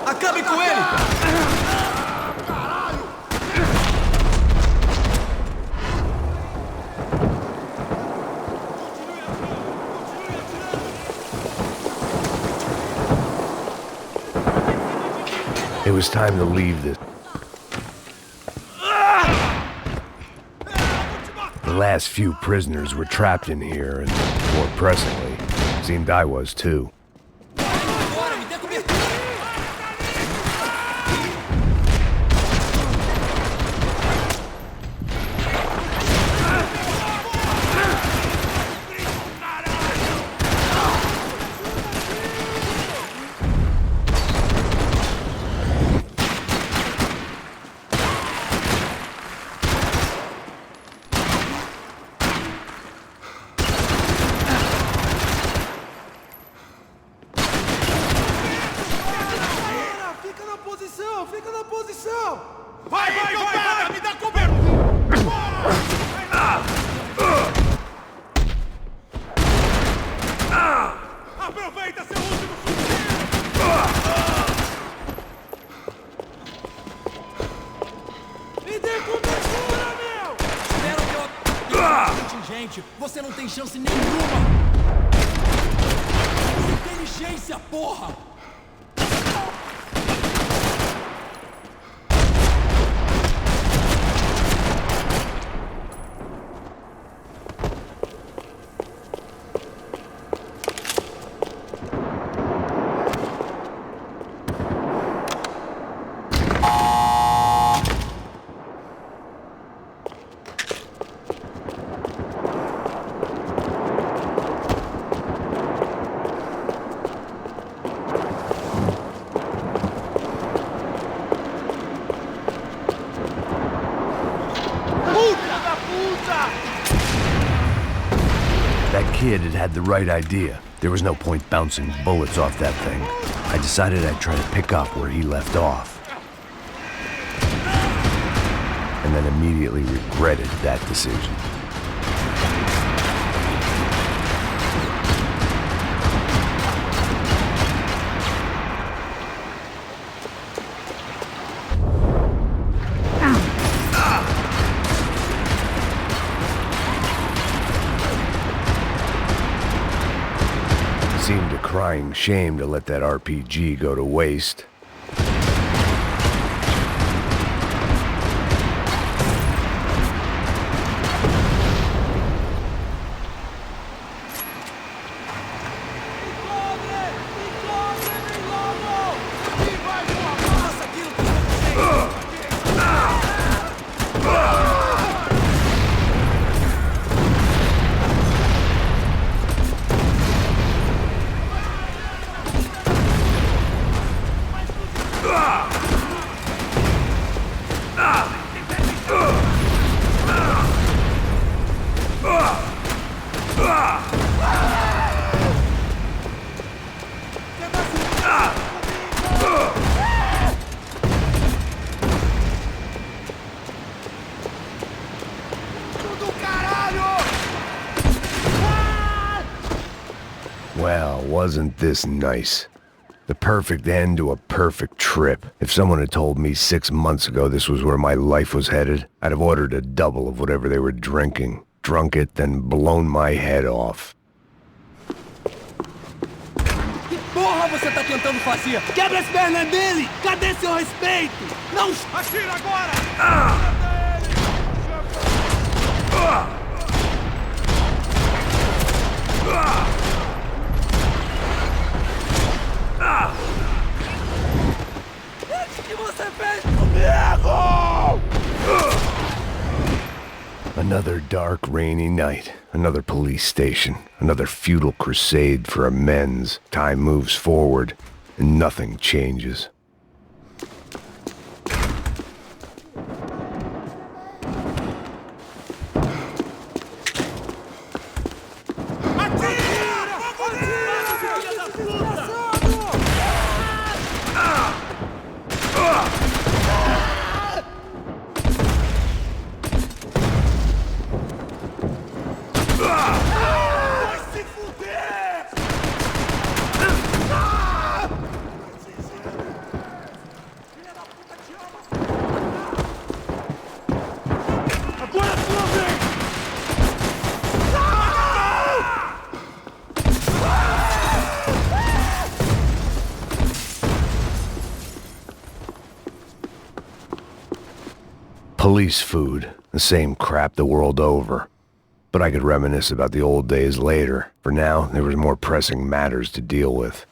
Acabe com ele! It was time to leave this. The last few prisoners were trapped in here, and more pressingly, seemed I was too. Você não tem chance nenhuma! Inteligência, porra! That kid had the right idea. There was no point bouncing bullets off that thing. I decided I'd try to pick up where he left off. And then immediately regretted that decision. Seemed a crying shame to let that RPG go to waste. Well, wasn't this nice? The perfect end to a perfect trip. If someone had told me 6 months ago this was where my life was headed, I'd have ordered a double of whatever they were drinking, drunk it, then blown my head off. Que porra você tá tentando fazer? Quebra as pernas dele! Cadê seu respeito? Não... Atira agora! O que você fez comigo? Another dark, rainy night. Another police station. Another futile crusade for amends. Time moves forward, and nothing changes. Police food, the same crap the world over. But I could reminisce about the old days later. For now, there was more pressing matters to deal with.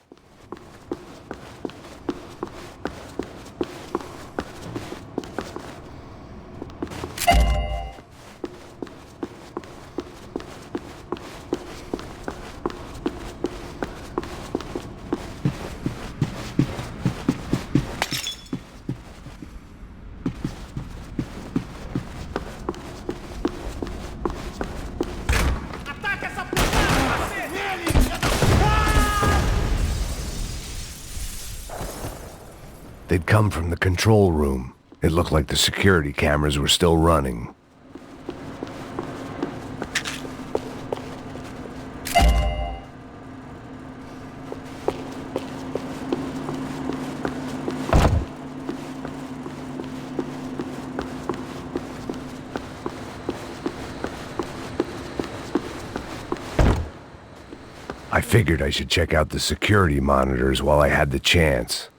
They'd come from the control room. It looked like the security cameras were still running. I figured I should check out the security monitors while I had the chance.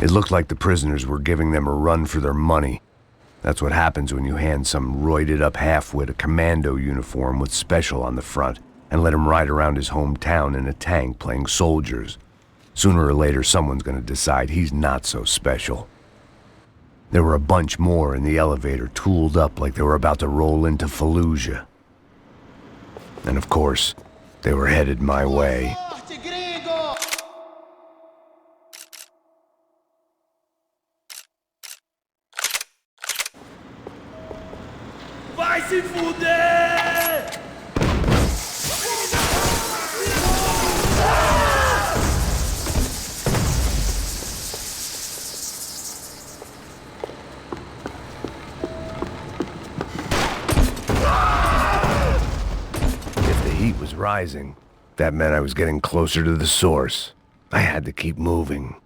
It looked like the prisoners were giving them a run for their money. That's what happens when you hand some roided-up halfwit a commando uniform with special on the front and let him ride around his hometown in a tank playing soldiers. Sooner or later, someone's gonna decide he's not so special. There were a bunch more in the elevator, tooled up like they were about to roll into Fallujah. And of course, they were headed my way. Vai se fuder! If the heat was rising, that meant I was getting closer to the source. I had to keep moving.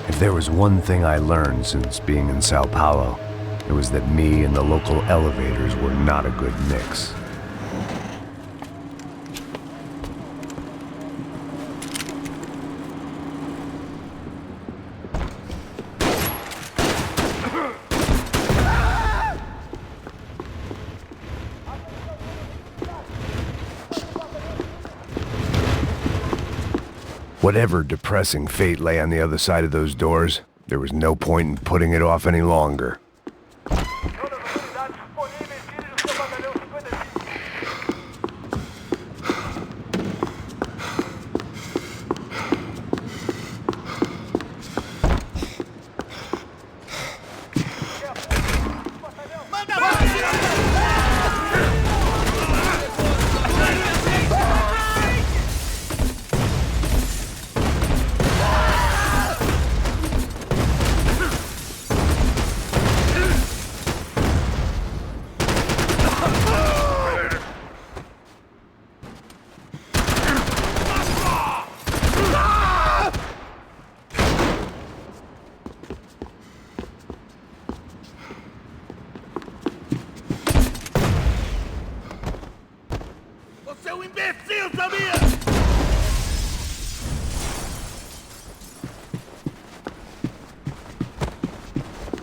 If there was one thing I learned since being in Сан-Пауло, it was that me and the local elevators were not a good mix. Whatever depressing fate lay on the other side of those doors, there was no point in putting it off any longer.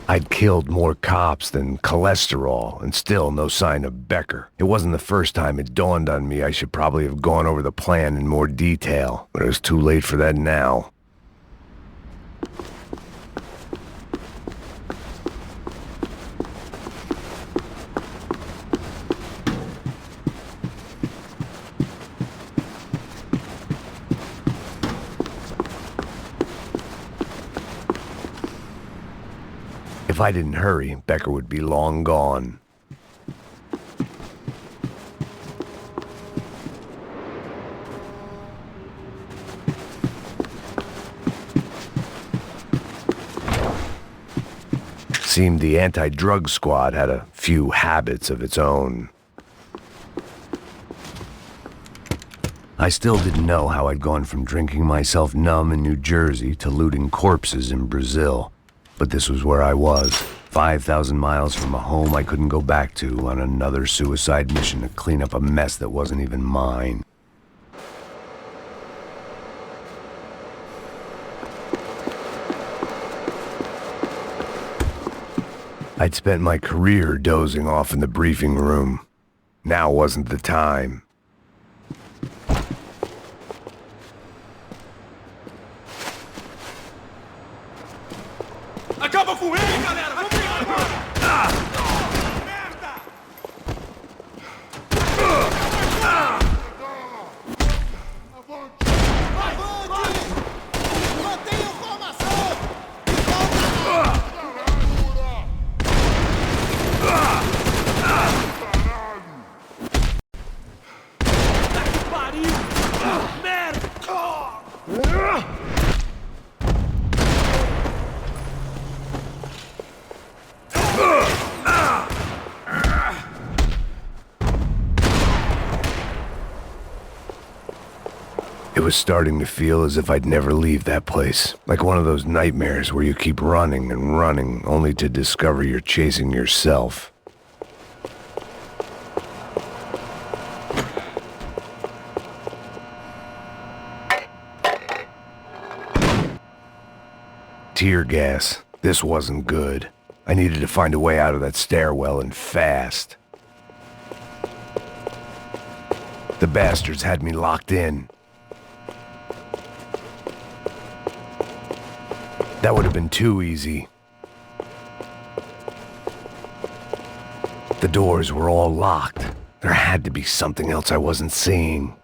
I'd killed more cops than cholesterol, and still no sign of Becker. It wasn't the first time it dawned on me I should probably have gone over the plan in more detail, but it was too late for that now. If I didn't hurry, Becker would be long gone. Seemed the anti-drug squad had a few habits of its own. I still didn't know how I'd gone from drinking myself numb in New Jersey to looting corpses in Brazil. But this was where I was, 5,000 miles from a home I couldn't go back to on another suicide mission to clean up a mess that wasn't even mine. I'd spent my career dozing off in the briefing room. Now wasn't the time. Acaba com ele, galera! Vamos brigar agora! Merda! Avante! Mantenha formação! Que pariu! Merda! It was starting to feel as if I'd never leave that place. Like one of those nightmares where you keep running and running, only to discover you're chasing yourself. Tear gas. This wasn't good. I needed to find a way out of that stairwell and fast. The bastards had me locked in. That would have been too easy. The doors were all locked. There had to be something else I wasn't seeing.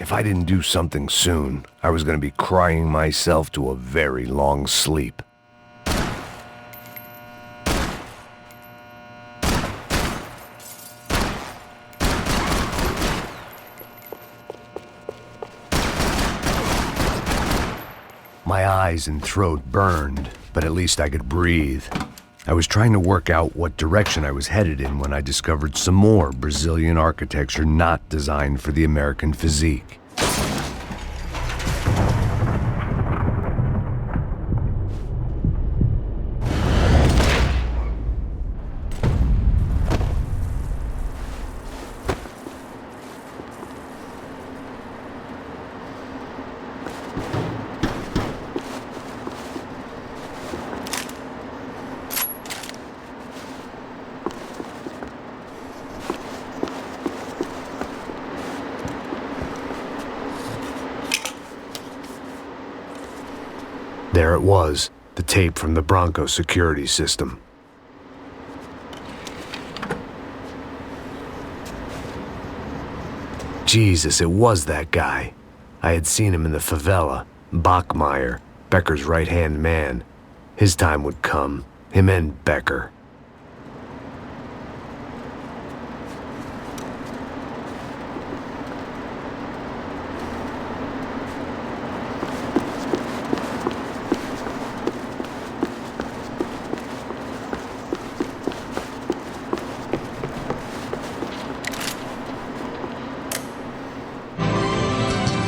If I didn't do something soon, I was going to be crying myself to a very long sleep. My eyes and throat burned, but at least I could breathe. I was trying to work out what direction I was headed in when I discovered some more Brazilian architecture not designed for the American physique. There it was, the tape from the Bronco security system. Jesus, it was that guy. I had seen him in the favela, Bachmeyer, Becker's right-hand man. His time would come, him and Becker.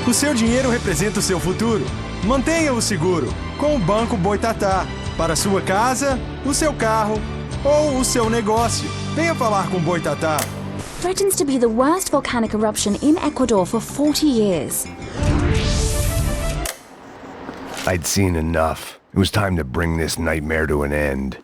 O seu dinheiro representa o seu futuro. Mantenha-o seguro com o Banco Boitatá. Para sua casa, o seu carro ou o seu negócio. Venha falar com Boitatá. Threatens to be the worst volcanic eruption in Ecuador for 40 years. I'd seen enough. It was time to bring this nightmare to an end.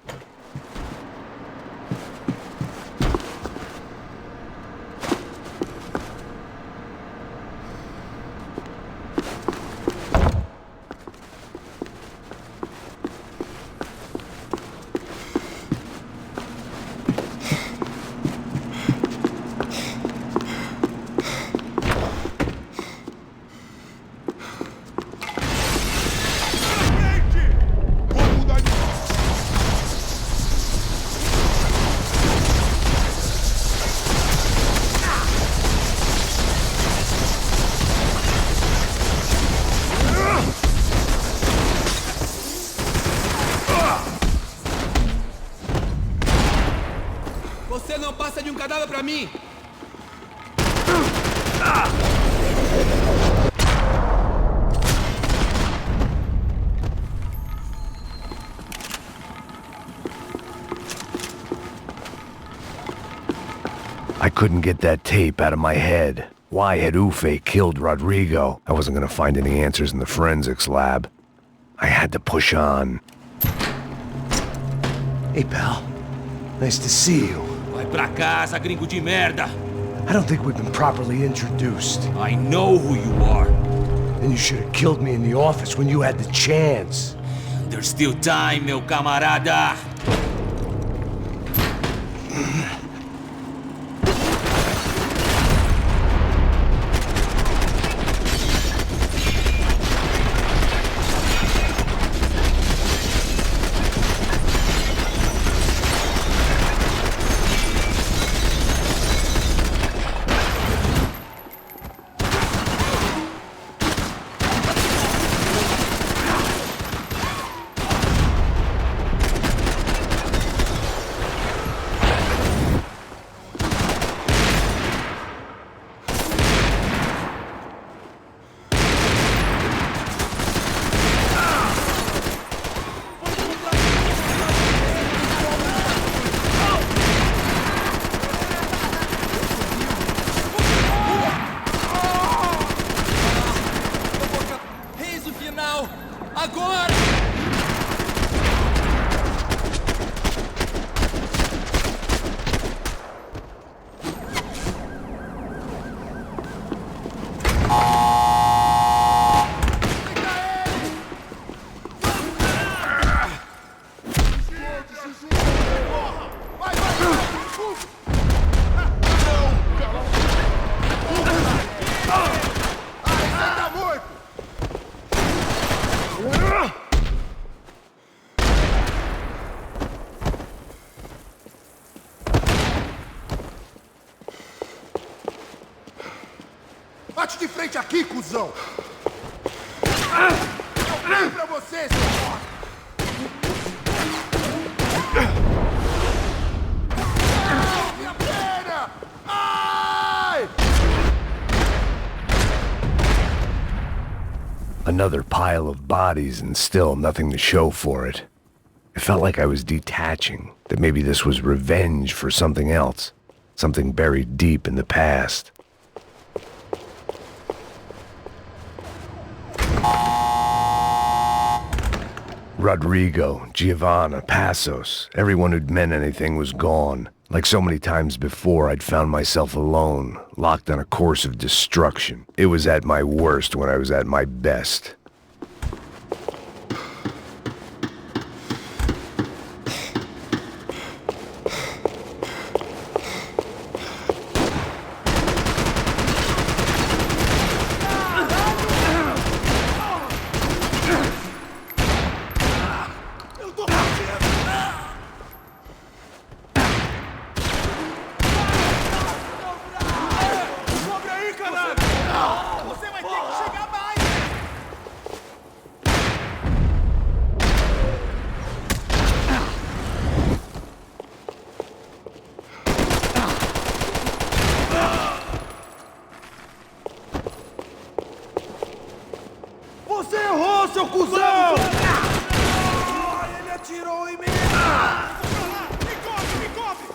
Você não passa de um cadáver pra mim! I couldn't get that tape out of my head. Why had Ufe killed Rodrigo? I wasn't gonna find any answers in the forensics lab. I had to push on. Hey, pal. Nice to see you. Vai pra casa, gringo de merda! I don't think we've been properly introduced. I know who you are. And you should have killed me in the office when you had the chance. There's still time, meu camarada! Agora! Bate de frente aqui, cuzão! Eu pego pra você, seu bosta! Minha perna! Ai! Another pile of bodies and still nothing to show for it. It felt like I was detaching, that maybe this was revenge for something else, something buried deep in the past. Rodrigo, Giovanna, Passos, everyone who'd meant anything was gone. Like so many times before, I'd found myself alone, locked on a course of destruction. It was at my worst when I was at my best. Você errou, seu cuzão! Ele atirou em mim! Me cobre, me cobre!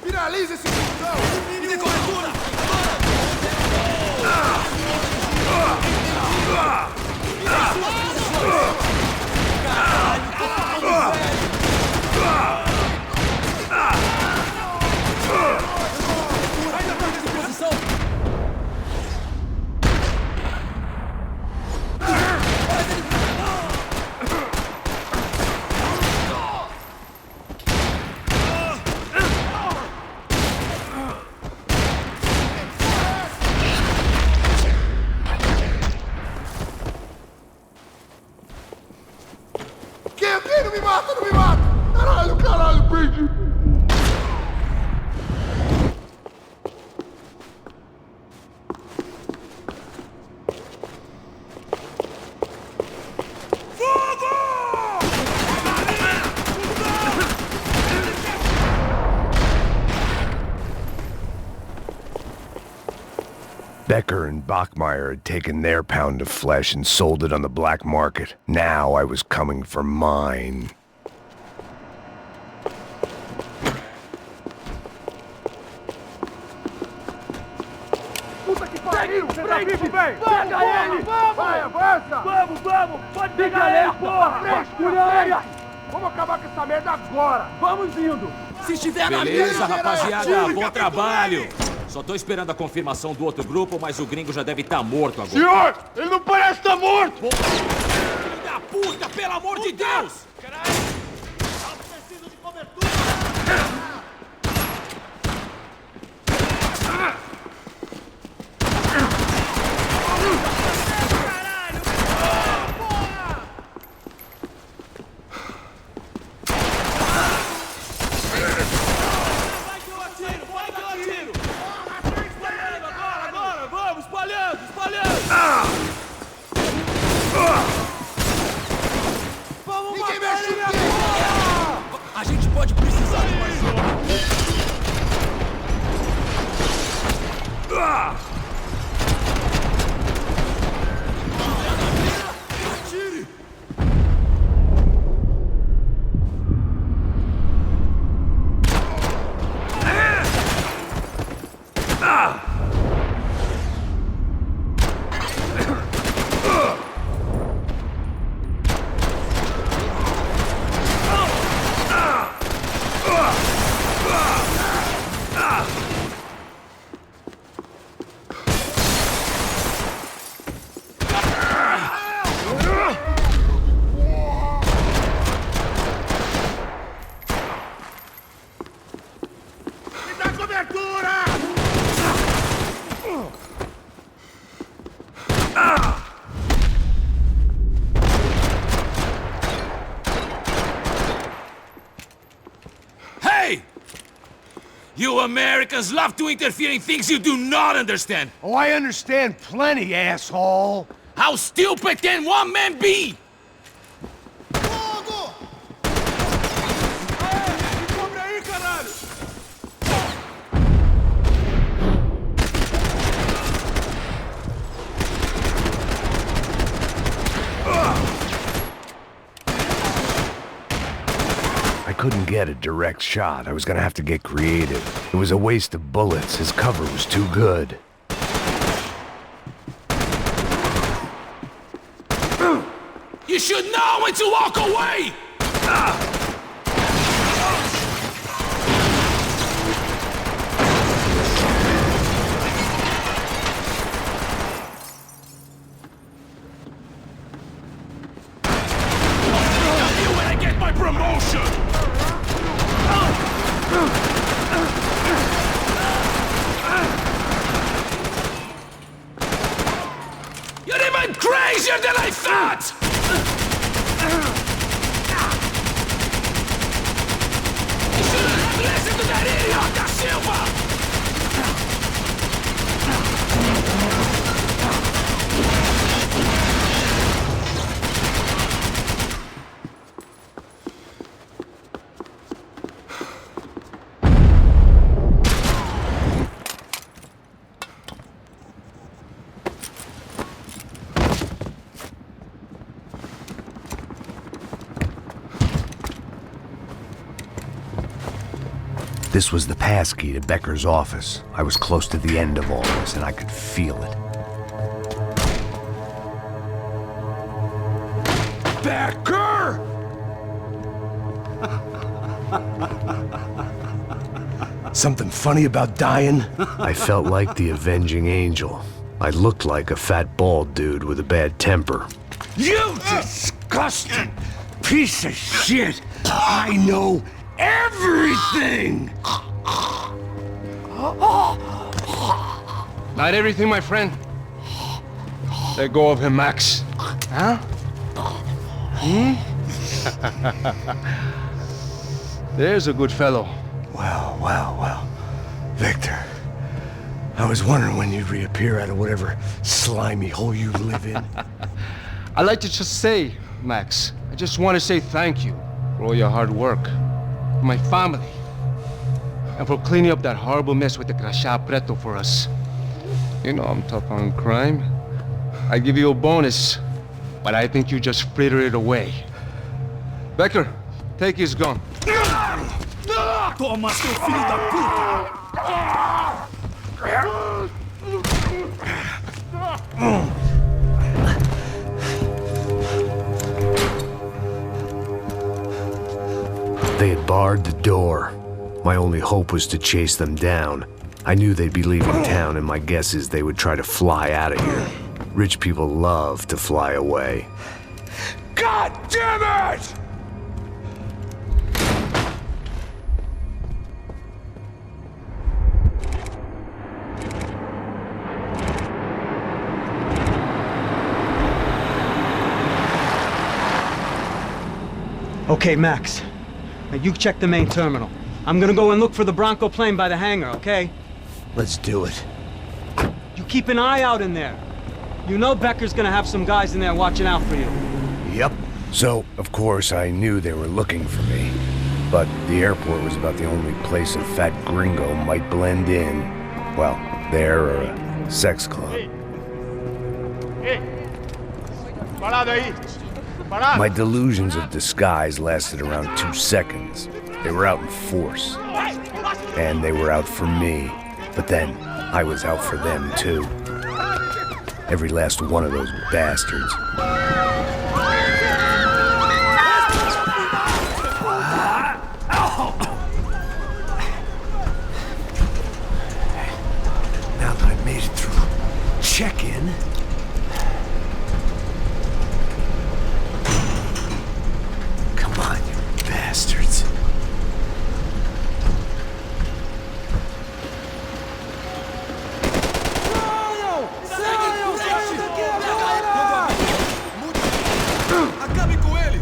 Finaliza esse cuzão! Me dê cobertura! me mata, não me mata! Caralho, caralho, perdi! Becker and Bachmeyer had taken their pound of flesh and sold it on the black market. Now I was coming for mine. Puta que pariu! Pega ele! Vai, avança! Vamos! Pode pegar ele, porra! Frente! Vamos acabar com essa merda agora! Vamos indo! Se estiver na Beleza, mesa, rapaziada, bom trabalho! Só tô esperando a confirmação do outro grupo, mas o gringo já deve estar morto agora. Senhor! Ele não parece estar morto! Filho da puta, pelo amor de Deus! Caralho! Preciso de cobertura! a gente pode precisar de mais um. Atire! Hey! You Americans love to interfere in things you do not understand! Oh, I understand plenty, asshole! How stupid can one man be? Fogo! Me cobre aí, caralho! I couldn't get a direct shot. I was gonna have to get creative. It was a waste of bullets. His cover was too good. You should know when to walk away! I'll see you when I get my promotion! You're even crazier than I thought! You should have listened to that idiot, Da Silva! This was the passkey to Becker's office. I was close to the end of all this, and I could feel it. Becker! Something funny about dying? I felt like the avenging angel. I looked like a fat bald dude with a bad temper. You disgusting piece of shit! I know everything! Not everything, my friend. Let go of him, Max. Huh? There's a good fellow. Well. Victor, I was wondering when you'd reappear out of whatever slimy hole you live in. I'd like to just say, Max, I just want to say thank you for all your hard work, for my family, and for cleaning up that horrible mess with the crachá preto for us. You know I'm tough on crime. I give you a bonus, but I think you just fritter it away. Becker, take his gun. Toma, seu filho da puta! They had barred the door. My only hope was to chase them down. I knew they'd be leaving town, and my guess is they would try to fly out of here. Rich people love to fly away. God damn it! Okay, Max. Now you check the main terminal. I'm gonna go and look for the Bronco plane by the hangar, okay? Let's do it. You keep an eye out in there. You know Becker's gonna have some guys in there watching out for you. Yep. So, of course, I knew they were looking for me. But the airport was about the only place a fat gringo might blend in. Well, there or a sex club. Parado aí! My delusions of disguise lasted around 2 seconds. They were out in force. And they were out for me. But then, I was out for them, too. Every last one of those bastards. Now that I've made it through check-in, come on, you bastards. Acabe com ele!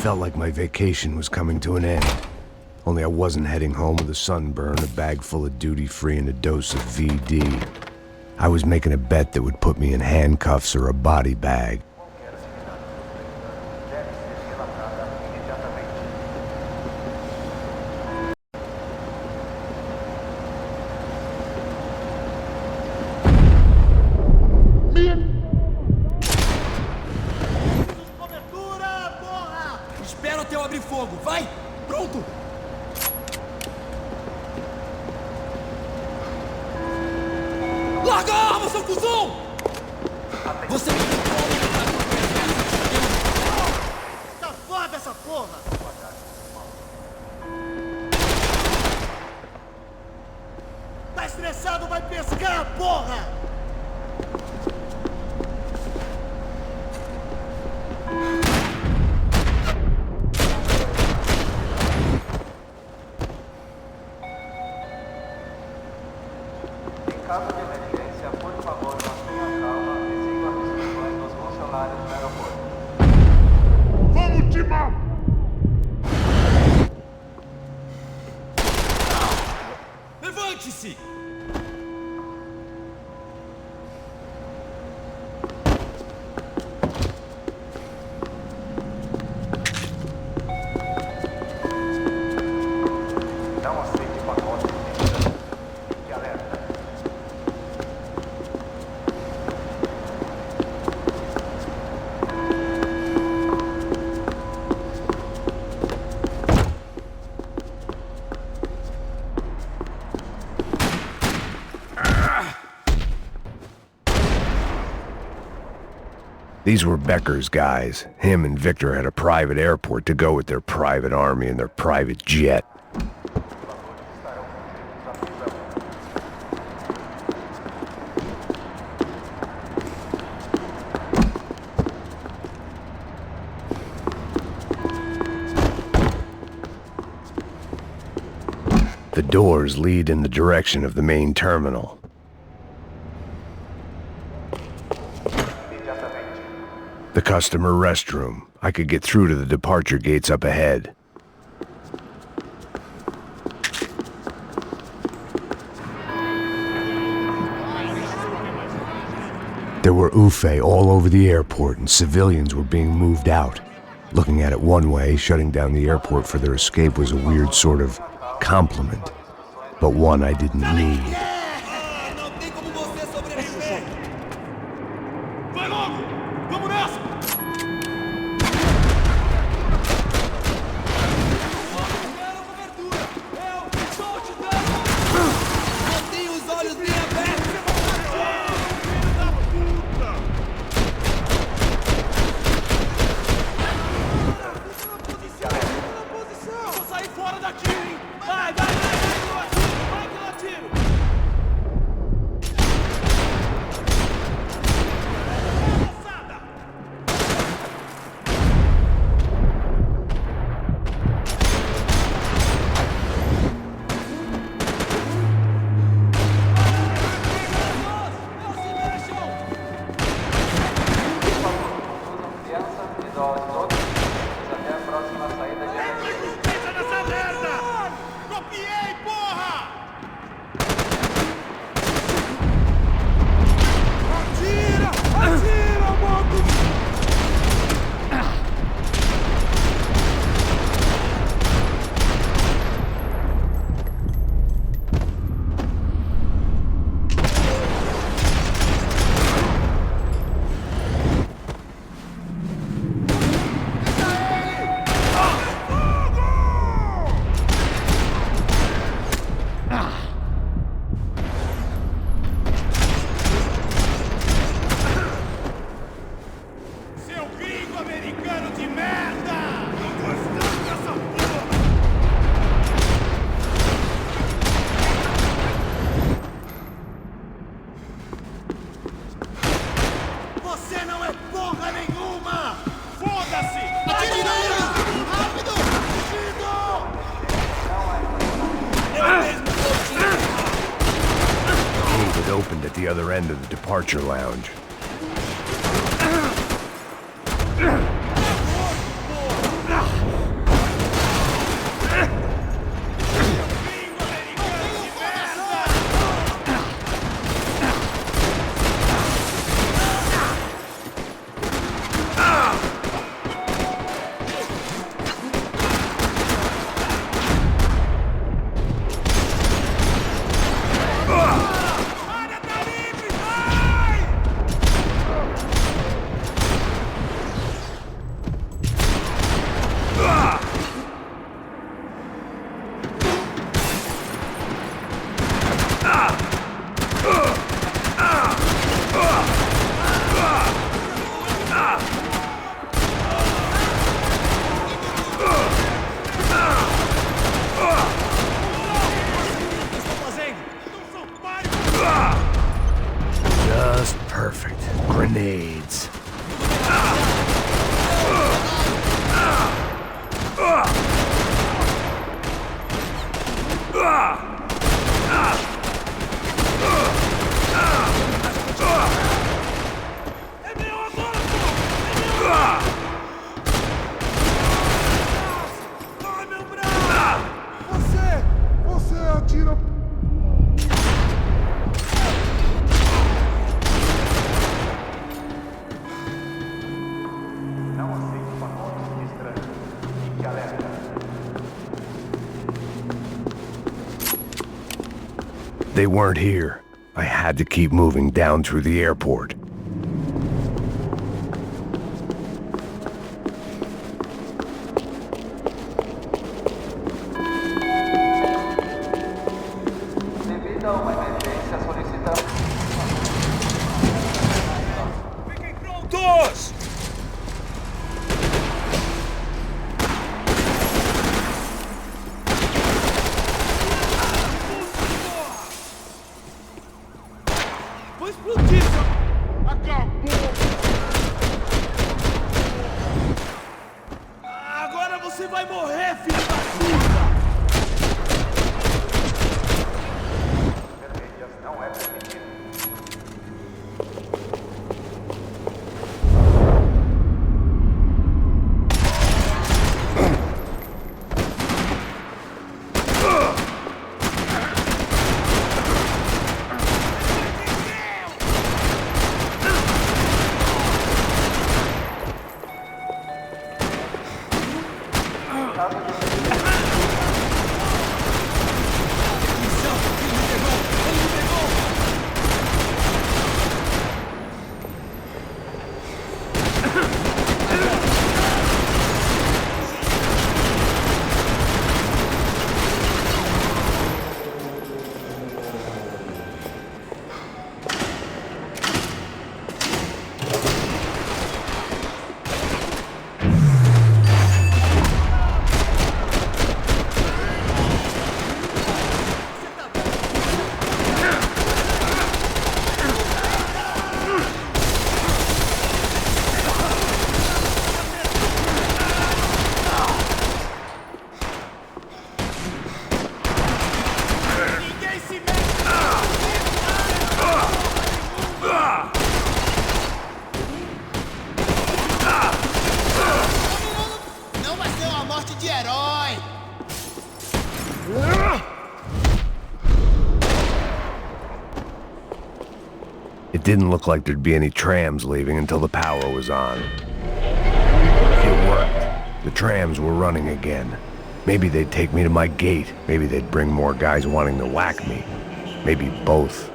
felt like my vacation was coming to an end. Only I wasn't heading home with a sunburn, a bag full of duty-free, and a dose of VD. I was making a bet that would put me in handcuffs or a body bag. Espera até eu abrir fogo, vai! Pronto! Larga a arma, seu cuzão! Você me Tá foda essa porra! Tá estressado, vai pescar, porra! Caso de emergência, por favor, mantenha calma e siga as instruções dos funcionários do aeroporto. Vamos, Timão! Levante-se! Não aceite pacotes de que alerta. These were Becker's guys. Him and Victor had a private airport to go with their private army and their private jet. The doors lead in the direction of the main terminal. The customer restroom. I could get through to the departure gates up ahead. There were UFE all over the airport, and civilians were being moved out. Looking at it one way, shutting down the airport for their escape was a weird sort of compliment, but one I didn't need. Não tem como você sobreviver! Vai logo! Vamos nessa! Quero cobertura! Eu estou te dando! Mantenha os olhos bem abertos! Filho da puta! Fica na posição! Vou sair fora daqui, hein? Vai, vai, vai, vai, vai que eu atiro! Passada! Não se mexam! Conduzam crianças, idosos, outros até a próxima saída de emergência. Pensa nessa merda! Copiei, porra! Atira! Atira, moto! Seu gringo americano de merda! Não gostando dessa porra! Você não é porra nenhuma! Foda-se! Atire nele! Rápido! Fugido! Gate had opened at the other end of the departure lounge. They weren't here. I had to keep moving down through the airport. Devido a uma emergência, solicitamos... Fiquem prontos! Vou explodir! Acabou! Agora você vai morrer, filho da puta! Vermelhas não é permitido. Não vai ser uma morte de herói! It didn't look like there'd be any trams leaving until the power was on. It worked. The trams were running again. Maybe they'd take me to my gate. Maybe they'd bring more guys wanting to whack me. Maybe both.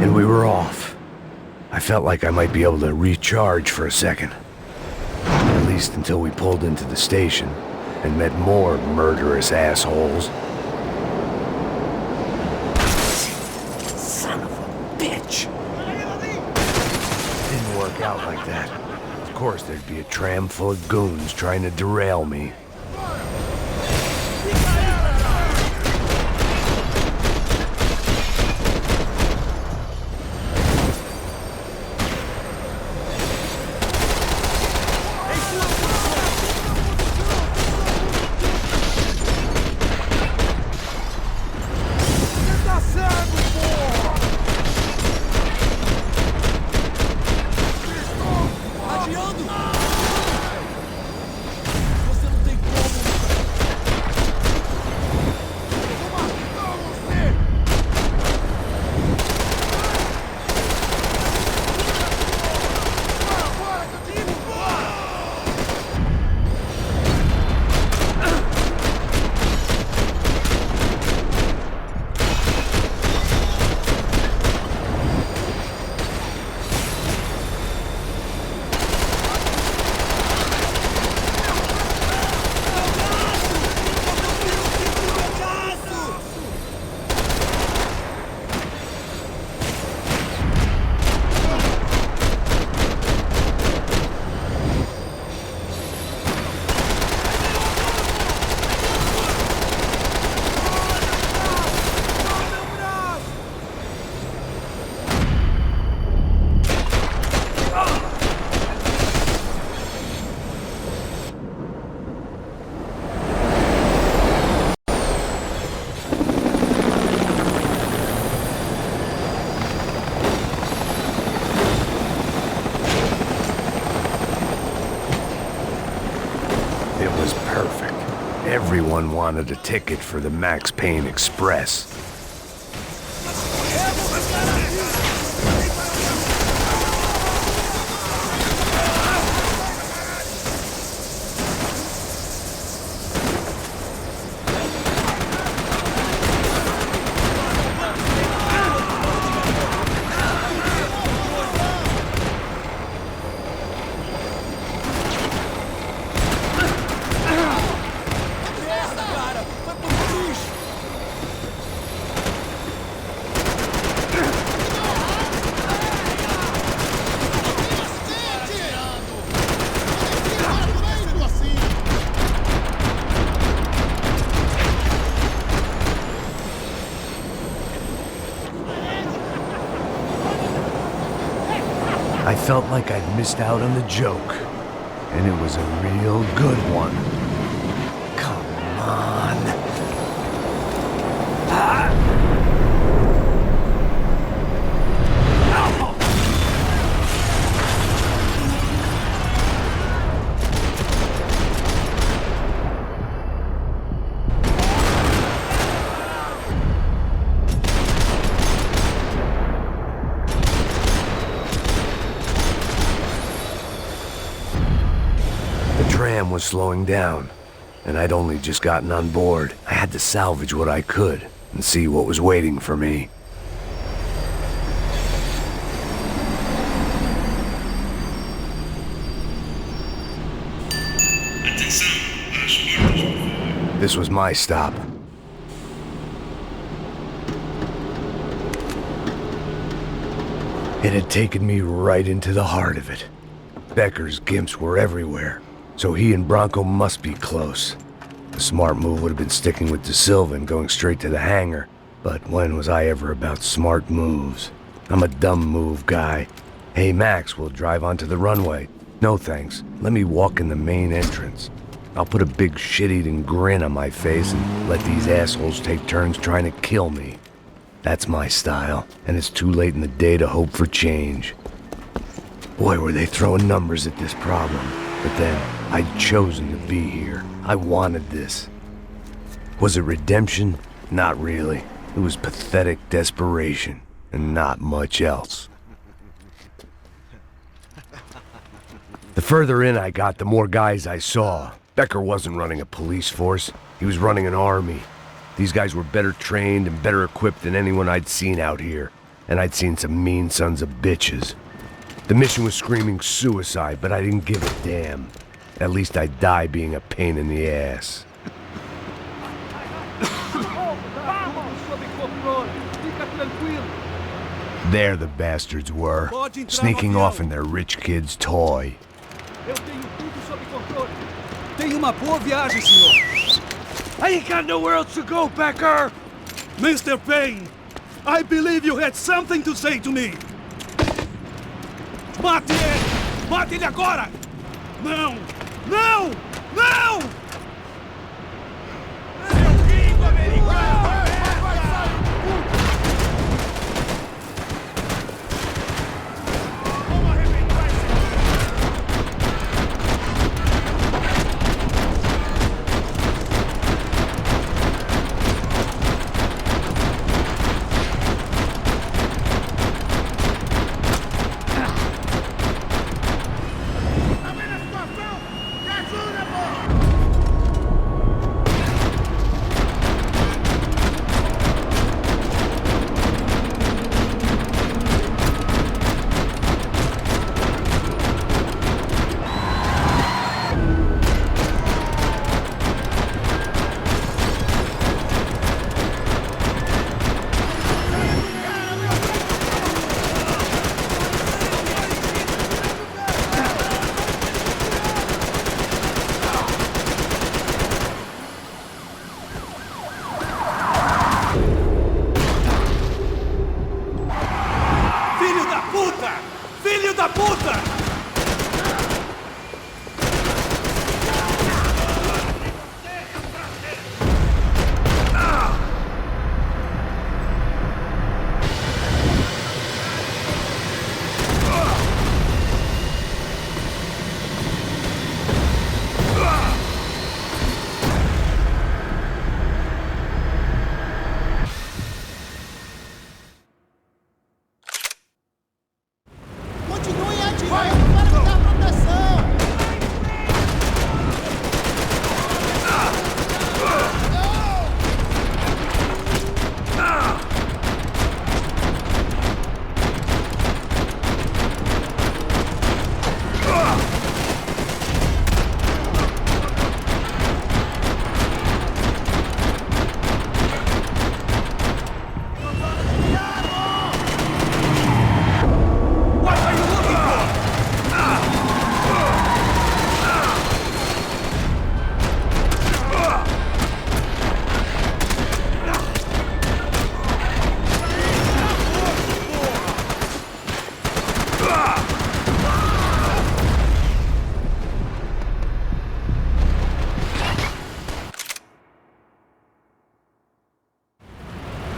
And we were off. I felt like I might be able to recharge for a second. At least until we pulled into the station and met more murderous assholes. Son of a bitch! Didn't work out like that. Of course there'd be a tram full of goons trying to derail me. Você não tem Perfect. Everyone wanted a ticket for the Max Payne Express. I felt like I'd missed out on the joke, and it was a real good one. Come on. The tram was slowing down, and I'd only just gotten on board. I had to salvage what I could and see what was waiting for me. This was my stop. It had taken me right into the heart of it. Becker's gimps were everywhere, so he and Bronco must be close. The smart move would have been sticking with De Silva and going straight to the hangar, but when was I ever about smart moves? I'm a dumb move guy. Hey Max, we'll drive onto the runway. No thanks, let me walk in the main entrance. I'll put a big shit-eating grin on my face and let these assholes take turns trying to kill me. That's my style, and it's too late in the day to hope for change. Boy, were they throwing numbers at this problem. But then, I'd chosen to be here. I wanted this. Was it redemption? Not really. It was pathetic desperation, and not much else. The further in I got, the more guys I saw. Becker wasn't running a police force. He was running an army. These guys were better trained and better equipped than anyone I'd seen out here. And I'd seen some mean sons of bitches. The mission was screaming suicide, but I didn't give a damn. At least I'd die being a pain in the ass. There the bastards were, sneaking off in their rich kid's toy. Tenha uma boa viagem, senhor. I ain't got nowhere else to go, Becker! Mr. Payne, I believe you had something to say to me. Mate ele! Mate ele agora! Não! Não! Não! Seu gringo americano! Vamos arrebentar esse...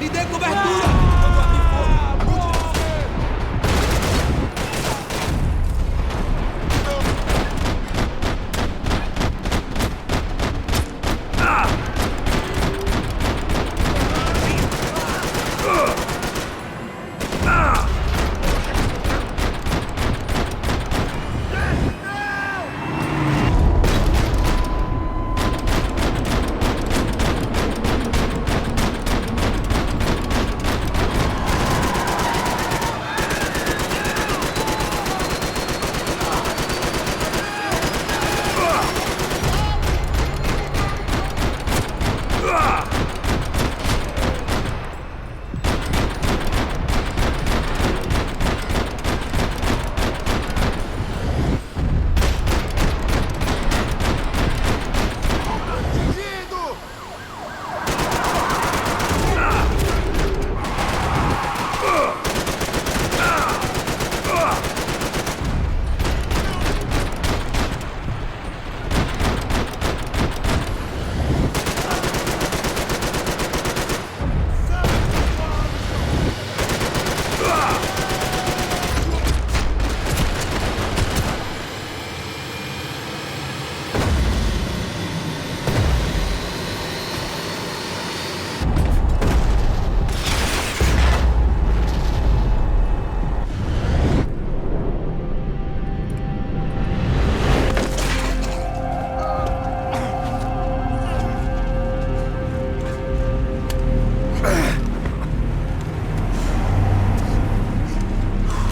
Me dê cobertura! Quando abrir fogo, lute na esquerda!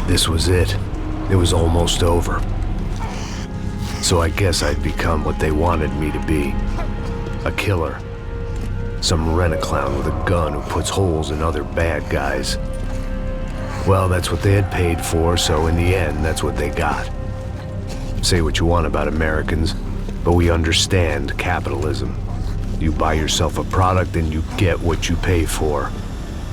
This was it. It was almost over. So I guess I'd become what they wanted me to be. A killer. Some rent-a-clown with a gun who puts holes in other bad guys. Well, that's what they had paid for, so in the end, that's what they got. Say what you want about Americans, but we understand capitalism. You buy yourself a product and you get what you pay for.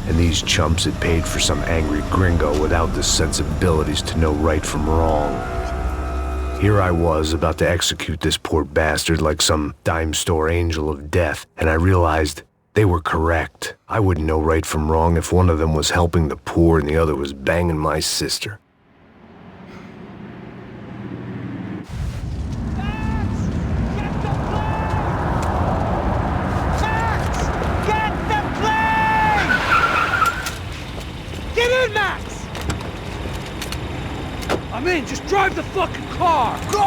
And these chumps had paid for some angry gringo without the sensibilities to know right from wrong. Here I was about to execute this poor bastard like some dime store angel of death, and I realized they were correct. I wouldn't know right from wrong if one of them was helping the poor and the other was banging my sister. I'm in, just drive the fucking car! Go!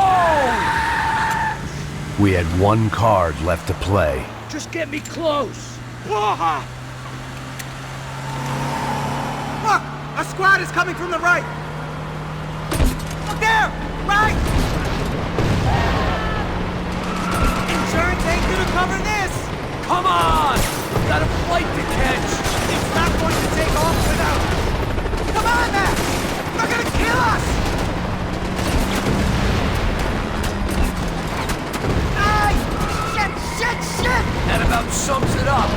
We had one card left to play. Just get me close. Look! A squad is coming from the right! Look there! Right! Insurance ain't gonna cover this! Come on! We've got a flight to catch! It's not going to take off without... Come on, Max! They're gonna kill us! Shit! That about sums it up.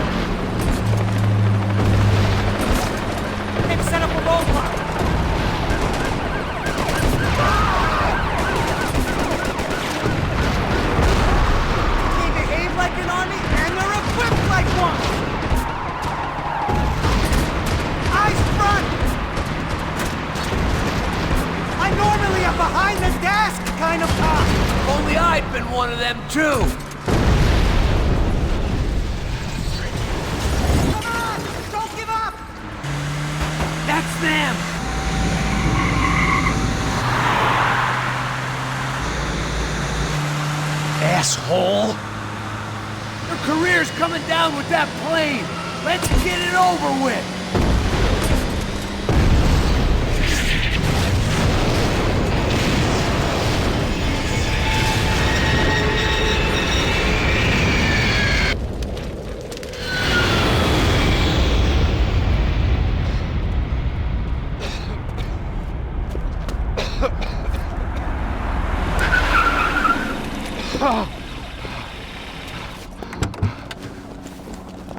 They've set up a roadblock. They behave like an army and they're equipped like one. Eyes front. I'm normally a behind the desk kind of cop. Only I'd been one of them too. That's them! Asshole! Your career's coming down with that plane! Let's get it over with!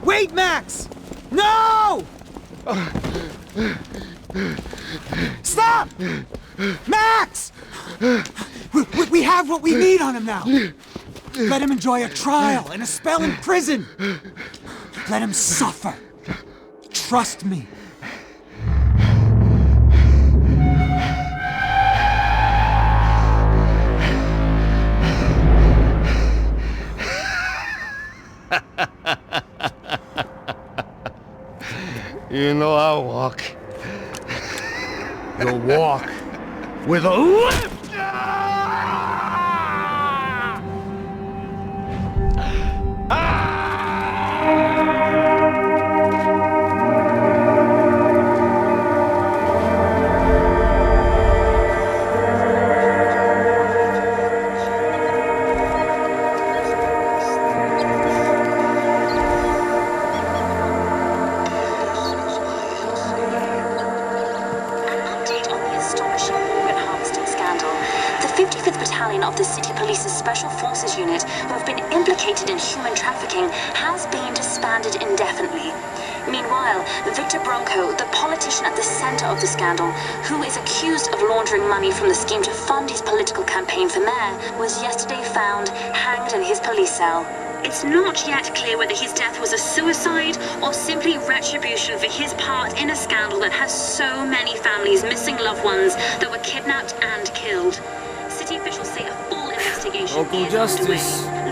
Wait, Max! No! Stop! Max! We have what we need on him now. Let him enjoy a trial and a spell in prison. Let him suffer. Trust me. You know I walk. You'll walk with a limp! Of the City Police's Special Forces Unit, who have been implicated in human trafficking, has been disbanded indefinitely. Meanwhile, Victor Bronco, the politician at the center of the scandal, who is accused of laundering money from the scheme to fund his political campaign for mayor, was yesterday found hanged in his police cell. It's not yet clear whether his death was a suicide or simply retribution for his part in a scandal that has so many families missing loved ones that were kidnapped and killed. City officials say a full investigation Local is justice. underway.